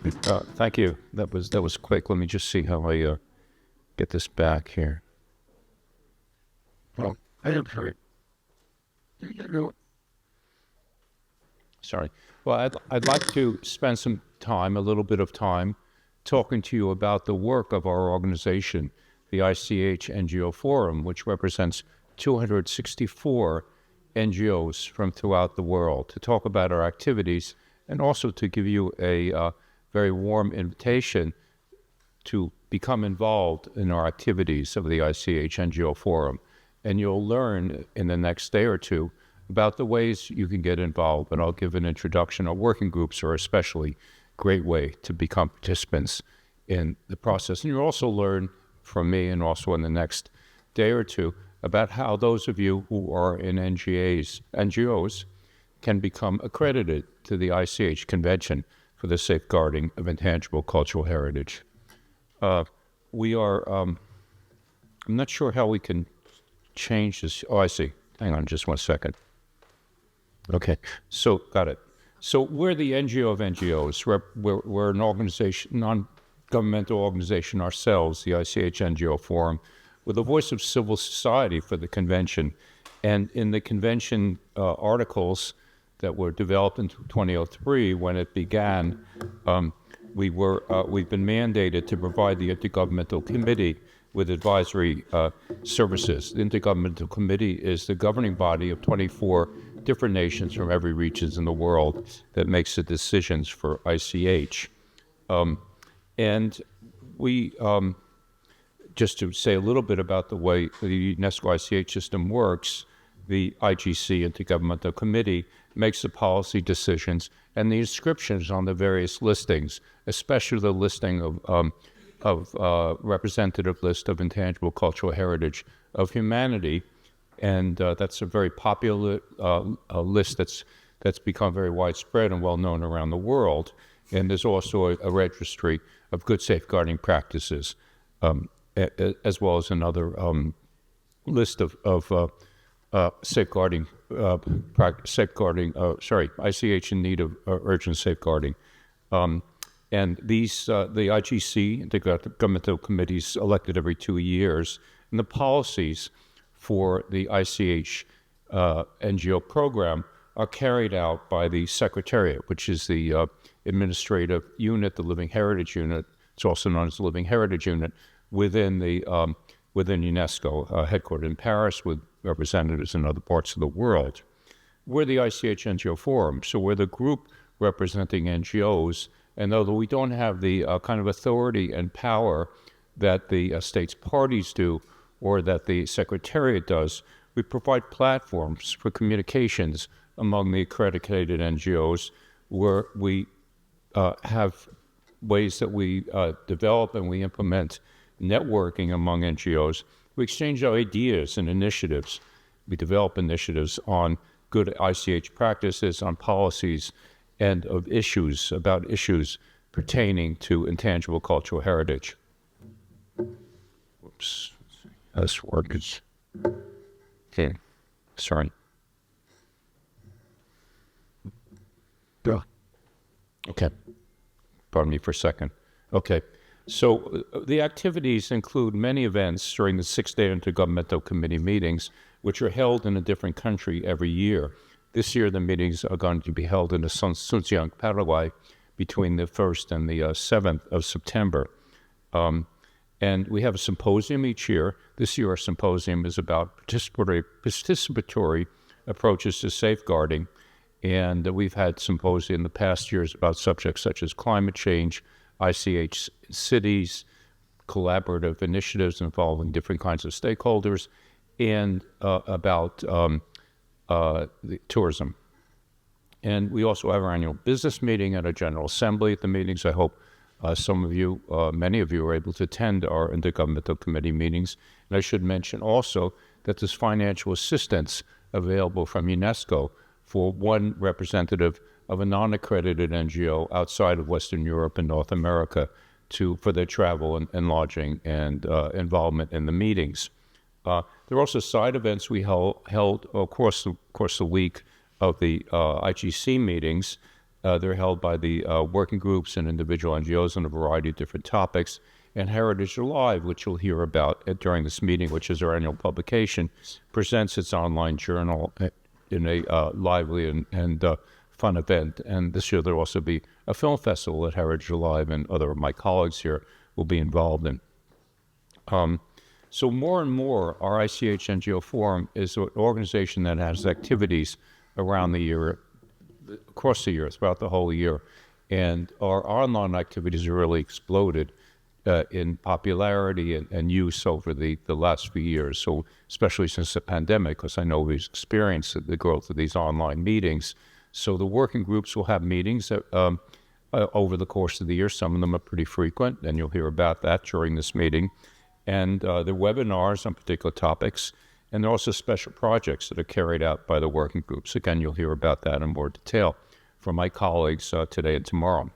Thank you. That was quick. Let me just see how I get this back here. Well, I am sorry. Sorry. Well, I'd like to spend some time, a little bit of time, talking to you about the work of our organization, the ICH NGO Forum, which represents 264 NGOs from throughout the world, to talk about our activities and also to give you a very warm invitation to become involved in our activities of the ICH NGO Forum. And you'll learn in the next day or two about the ways you can get involved. And I'll give an introduction. Our working groups are especially great way to become participants in the process. And you'll also learn from me and also in the next day or two about how those of you who are in NGOs can become accredited to the ICH Convention for the Safeguarding of Intangible Cultural Heritage. We are, I'm not sure how we can change this. Oh, I see. Hang on just one second. Okay, so got it. So we're the NGO of NGOs. We're an organization, non-governmental organization ourselves, the ICH NGO Forum, with a voice of civil society for the convention. And in the convention articles that were developed in 2003, when it began, we've been mandated to provide the Intergovernmental Committee with advisory services. The Intergovernmental Committee is the governing body of 24 different nations from every region in the world that makes the decisions for ICH. And we, just to say a little bit about the way the UNESCO ICH system works, the IGC, Intergovernmental Committee, makes the policy decisions and the inscriptions on the various listings, especially the listing of representative list of intangible cultural heritage of humanity. And that's a very popular list that's become very widespread and well known around the world. And there's also a registry of good safeguarding practices, as well as another list of safeguarding, ICH in need of urgent safeguarding. And these, the IGC, the governmental committees elected every 2 years, and the policies for the ICH NGO program are carried out by the Secretariat, which is the administrative unit, the Living Heritage Unit. It's also known as the Living Heritage Unit within the within UNESCO, headquartered in Paris with representatives in other parts of the world. We're the ICH NGO Forum, so we're the group representing NGOs, and although we don't have the kind of authority and power that the state's parties do or that the Secretariat does, we provide platforms for communications among the accredited NGOs where we have ways that we develop and we implement networking among NGOs. We exchange our ideas and initiatives. We develop initiatives on good ICH practices, on policies, and of issues, about issues pertaining to intangible cultural heritage. Whoops. This works. Okay. Sorry. Yeah. Okay. Pardon me for a second. Okay. So the activities include many events during the 6-day Intergovernmental Committee meetings, which are held in a different country every year. This year, the meetings are going to be held in Asunción, Paraguay, between the 1st and the 7th of September. And we have a symposium each year. This year, our symposium is about participatory approaches to safeguarding. And we've had symposia in the past years about subjects such as climate change, ICH cities, collaborative initiatives involving different kinds of stakeholders, and about the tourism. And we also have our annual business meeting and a general assembly at the meetings. I hope some of you, many of you are able to attend our Intergovernmental Committee meetings. And I should mention also that there's financial assistance available from UNESCO for one representative of a non-accredited NGO outside of Western Europe and North America for their travel and lodging and involvement in the meetings. There are also side events we held across the week of the IGC meetings. They're held by the working groups and individual NGOs on a variety of different topics. And Heritage Alive, which you'll hear about during this meeting, which is our annual publication, presents its online journal in a lively and fun event. And this year there'll also be a film festival that Heritage Alive and other of my colleagues here will be involved in. So more and more, our ICH NGO Forum is an organization that has activities around the year, across the year, throughout the whole year. And our online activities have really exploded in popularity and use over the last few years. So especially since the pandemic, because I know we've experienced the growth of these online meetings. So the working groups will have meetings over the course of the year. Some of them are pretty frequent, and you'll hear about that during this meeting. And there are webinars on particular topics, and there are also special projects that are carried out by the working groups. Again, you'll hear about that in more detail from my colleagues today and tomorrow.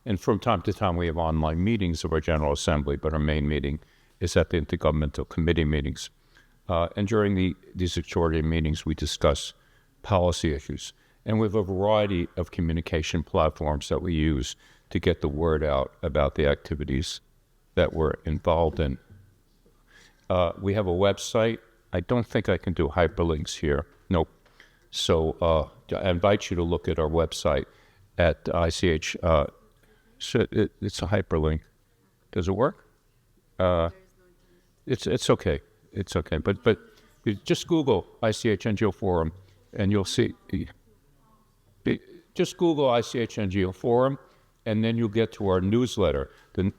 And from time to time, we have online meetings of our General Assembly, but our main meeting is at the Intergovernmental Committee meetings. And during these extraordinary meetings, we discuss policy issues. And we have a variety of communication platforms that we use to get the word out about the activities that we're involved in. We have a website. I don't think I can do hyperlinks here. Nope. So I invite you to look at our website at ICH. It's a hyperlink. Does it work? It's okay. It's okay. But you just Google ICH NGO Forum, and you'll see. Just Google ICH NGO Forum, and then you'll get to our newsletter, and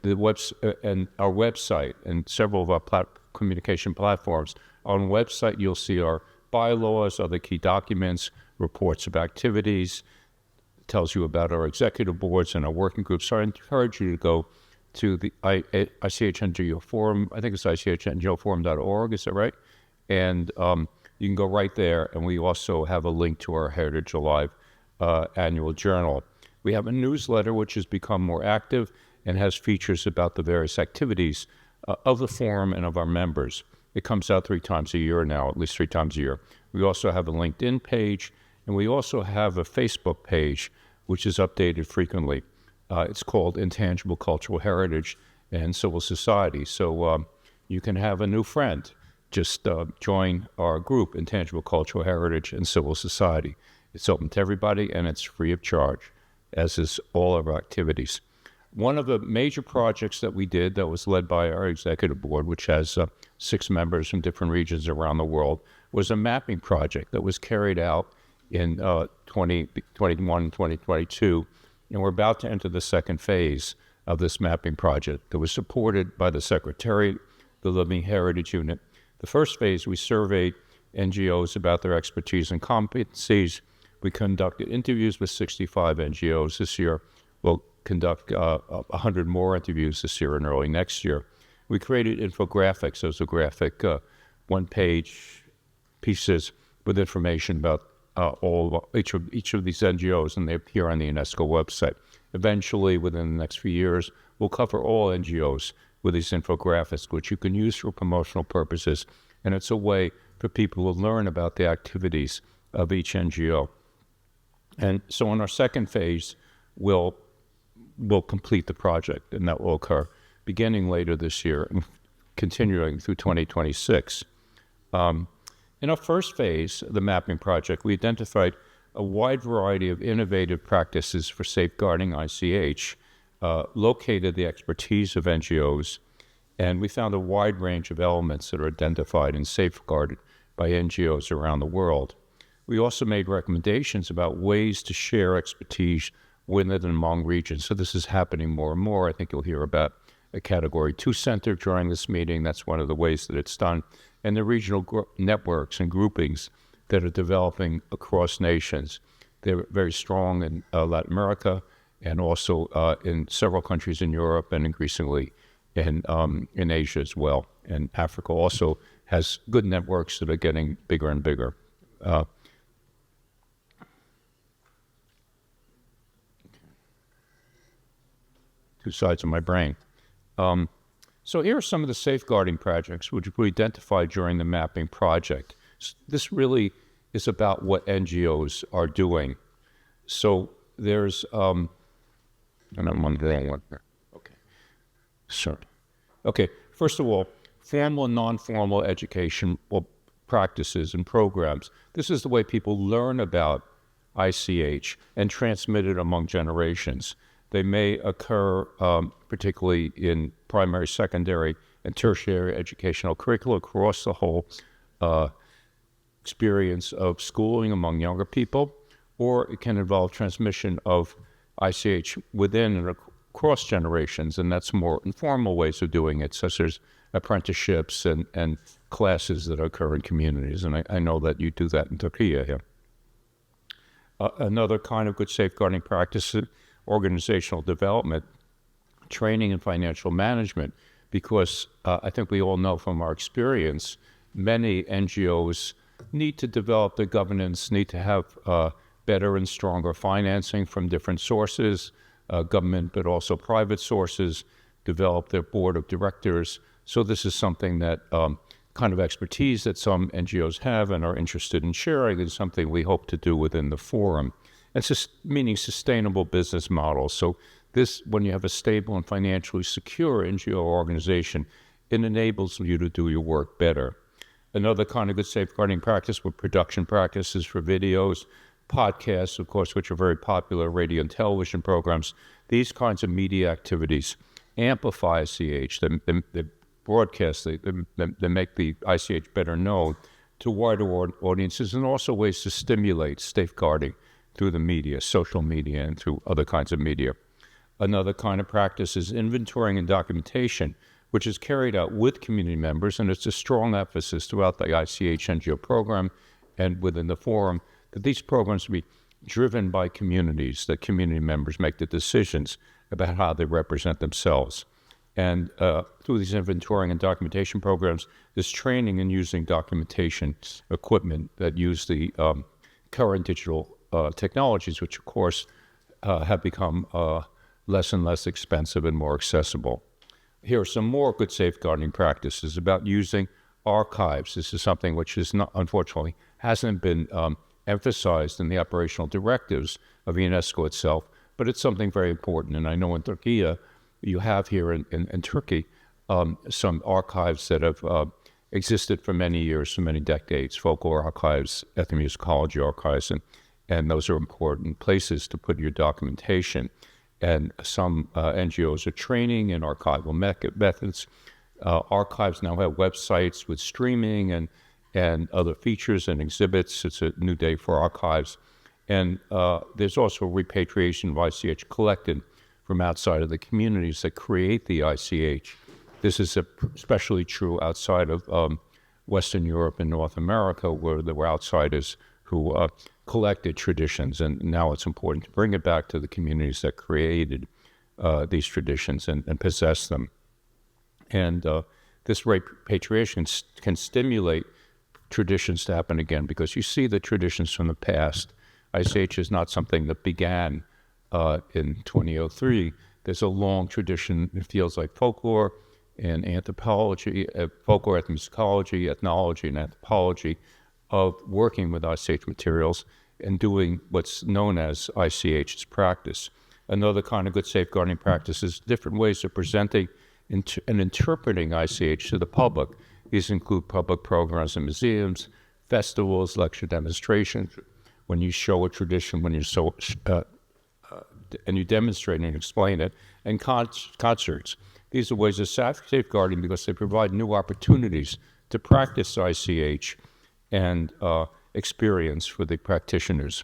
our website, and several of our communication platforms. On the website, you'll see our bylaws, other key documents, reports of activities, tells you about our executive boards and our working groups. So I encourage you to go to the ICH NGO Forum. I think it's ichngforum.org, is that right? And you can go right there, and we also have a link to our Heritage Alive annual journal. We have a newsletter which has become more active and has features about the various activities of the forum and of our members. It comes out 3 times a year now, at least 3 times a year. We also have a LinkedIn page, and we also have a Facebook page, which is updated frequently. It's called Intangible Cultural Heritage and Civil Society. So you can have a new friend. Just join our group, Intangible Cultural Heritage and Civil Society. It's open to everybody, and it's free of charge, as is all of our activities. One of the major projects that we did that was led by our executive board, which has 6 members from different regions around the world, was a mapping project that was carried out in 2021 and 2022, and we're about to enter the second phase of this mapping project that was supported by the Secretariat, the Living Heritage Unit. The first phase, we surveyed NGOs about their expertise and competencies. We conducted interviews with 65 NGOs this year. We'll conduct 100 more interviews this year and early next year. We created infographics, those are graphic one-page pieces with information about each of these NGOs, and they appear on the UNESCO website. Eventually, within the next few years, we'll cover all NGOs with these infographics, which you can use for promotional purposes, and it's a way for people to learn about the activities of each NGO. And so in our second phase, we'll complete the project, and that will occur beginning later this year and continuing through 2026. In our first phase, the mapping project, we identified a wide variety of innovative practices for safeguarding ICH, located the expertise of NGOs, and we found a wide range of elements that are identified and safeguarded by NGOs around the world. We also made recommendations about ways to share expertise within and among regions. So this is happening more and more. I think you'll hear about a Category 2 center during this meeting. That's one of the ways that it's done. And the regional networks and groupings that are developing across nations. They're very strong in Latin America and also in several countries in Europe and increasingly in Asia as well. And Africa also has good networks that are getting bigger and bigger. Two sides of my brain. So here are some of the safeguarding projects which we identified during the mapping project. This really is about what NGOs are doing. So there's, and I'm on the wrong one here. Okay. Sorry. Okay. First of all, formal and non-formal education practices and programs. This is the way people learn about ICH and transmit it among generations. They may occur particularly in primary, secondary, and tertiary educational curricula across the whole experience of schooling among younger people, or it can involve transmission of ICH within and across generations, and that's more informal ways of doing it, such as apprenticeships and classes that occur in communities, and I know that you do that in Turkey here. Another kind of good safeguarding practice is organizational development, training and financial management, because I think we all know from our experience, many NGOs need to develop their governance, need to have better and stronger financing from different sources, government, but also private sources, develop their board of directors. So this is something that kind of expertise that some NGOs have and are interested in sharing is something we hope to do within the forum. It's just meaning sustainable business models. So this, when you have a stable and financially secure NGO organization, it enables you to do your work better. Another kind of good safeguarding practice were production practices for videos, podcasts, of course, which are very popular, radio and television programs. These kinds of media activities amplify ICH. They broadcast, they make the ICH better known to wider audiences, and also ways to stimulate safeguarding through the media, social media, and through other kinds of media. Another kind of practice is inventorying and documentation, which is carried out with community members, and it's a strong emphasis throughout the ICH NGO program and within the forum that these programs be driven by communities, that community members make the decisions about how they represent themselves. And through these inventorying and documentation programs, there's training in using documentation equipment that use the current digital technologies, which of course have become less and less expensive and more accessible. Here are some more good safeguarding practices about using archives. This is something which is not, unfortunately, hasn't been emphasized in the operational directives of UNESCO itself, but it's something very important. And I know in Turkey, you have here in Turkey some archives that have existed for many years, for many decades, folklore archives, ethnomusicology archives, and those are important places to put your documentation. And some NGOs are training in archival methods. Archives now have websites with streaming and other features and exhibits. It's a new day for archives. And there's also repatriation of ICH collected from outside of the communities that create the ICH. This is especially true outside of Western Europe and North America, where there were outsiders who collected traditions, and now it's important to bring it back to the communities that created these traditions and possess them. And this repatriation can stimulate traditions to happen again, because you see the traditions from the past. ICH is not something that began in 2003. There's a long tradition in fields like folklore and anthropology, folklore, ethnomusicology, ethnology, and anthropology, of working with ICH materials and doing what's known as ICH's practice. Another kind of good safeguarding practice is different ways of presenting and interpreting ICH to the public. These include public programs in museums, festivals, lecture demonstrations. When you show a tradition, when you and you demonstrate and explain it, and concerts. These are ways of safeguarding because they provide new opportunities to practice ICH and experience for the practitioners.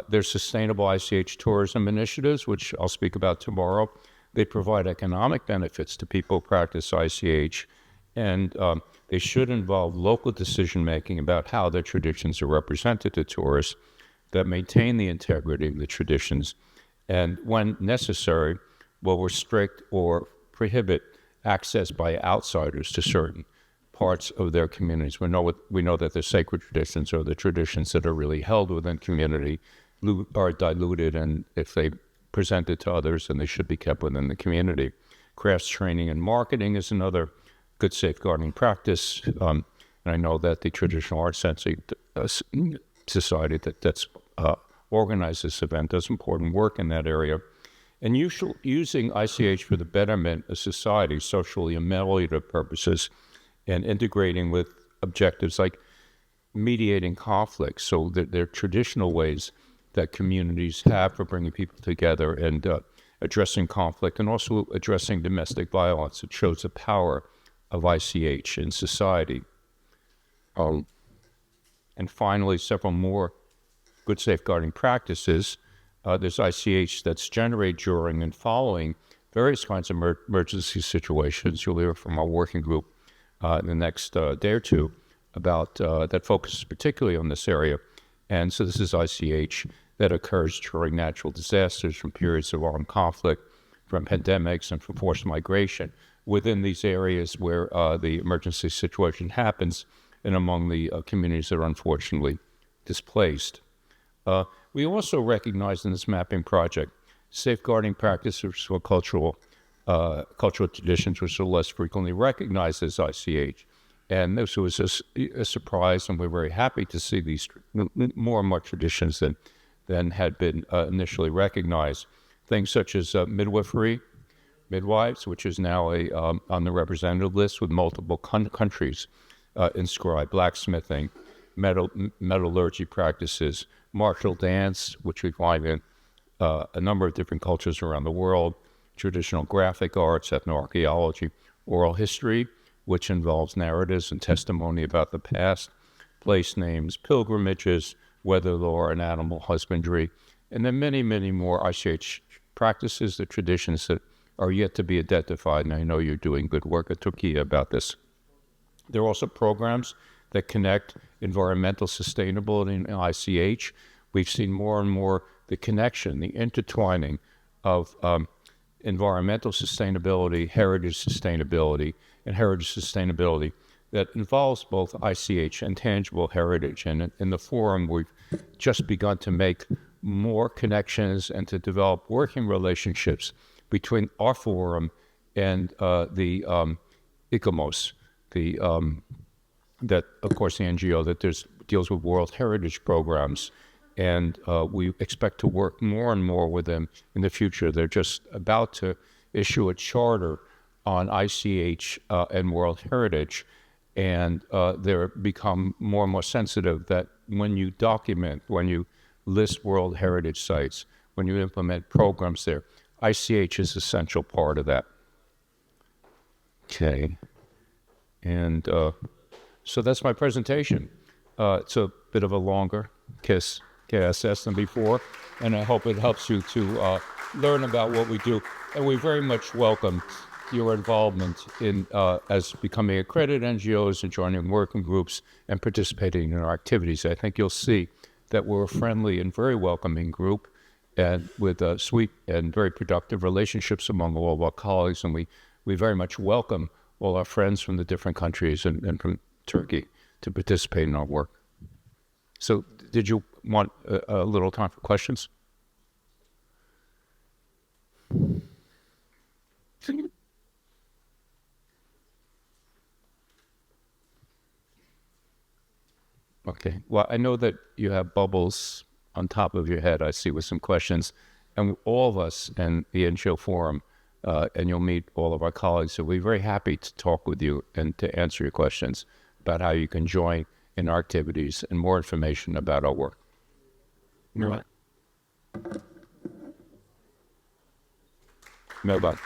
There's sustainable ICH tourism initiatives, which I'll speak about tomorrow. They provide economic benefits to people who practice ICH, and they should involve local decision-making about how their traditions are represented to tourists that maintain the integrity of the traditions, and when necessary, will restrict or prohibit access by outsiders to certain parts of their communities. We know that the sacred traditions, or the traditions that are really held within community, are diluted, and if they present it to others, then they should be kept within the community. Crafts training and marketing is another good safeguarding practice, and I know that the Traditional Arts Society, that's organized this event, does important work in that area. And using ICH for the betterment of society, socially and ameliorative purposes, and integrating with objectives like mediating conflicts. So that there are traditional ways that communities have for bringing people together and addressing conflict and also addressing domestic violence. It shows the power of ICH in society. And finally, several more good safeguarding practices. There's ICH that's generated during and following various kinds of emergency situations. You'll hear from our working group in the next day or two about that focuses particularly on this area. And so this is ICH that occurs during natural disasters, from periods of armed conflict, from pandemics, and from forced migration within these areas where the emergency situation happens and among the communities that are unfortunately displaced. We also recognize in this mapping project safeguarding practices for cultural traditions which are less frequently recognized as ICH. And this was a surprise, and we're very happy to see these more and more traditions than had been initially recognized. Things such as midwifery, midwives, which is now on the representative list with multiple countries inscribed, blacksmithing, metallurgy practices, martial dance, which we find in a number of different cultures around the world, traditional graphic arts, ethnoarchaeology, oral history, which involves narratives and testimony about the past, place names, pilgrimages, weather lore, and animal husbandry, and then many, many more ICH practices, the traditions that are yet to be identified, and I know you're doing good work at Turkey about this. There are also programs that connect environmental sustainability and ICH. We've seen more and more the connection, the intertwining of environmental sustainability, heritage sustainability, and heritage sustainability that involves both ICH and tangible heritage. And in the forum, we've just begun to make more connections and to develop working relationships between our forum and the ICOMOS, that, of course, the NGO that deals with World Heritage programs. And we expect to work more and more with them in the future. They're just about to issue a charter on ICH and World Heritage, and they're become more and more sensitive that when you document, when you list World Heritage sites, when you implement programs there, ICH is an essential part of that. Okay. And so that's my presentation. It's a bit of a longer KSS than before, and I hope it helps you to learn about what we do. And we very much welcome your involvement in as becoming accredited NGOs and joining working groups and participating in our activities. I think you'll see that we're a friendly and very welcoming group, and with sweet and very productive relationships among all of our colleagues, and we very much welcome all our friends from the different countries and from Turkey to participate in our work. So did you want a little time for questions? Okay. Well, I know that you have bubbles on top of your head, I see, with some questions. And all of us in the NGO Forum, and you'll meet all of our colleagues, so we're very happy to talk with you and to answer your questions about how you can join in our activities and more information about our work. Right. Merhaba.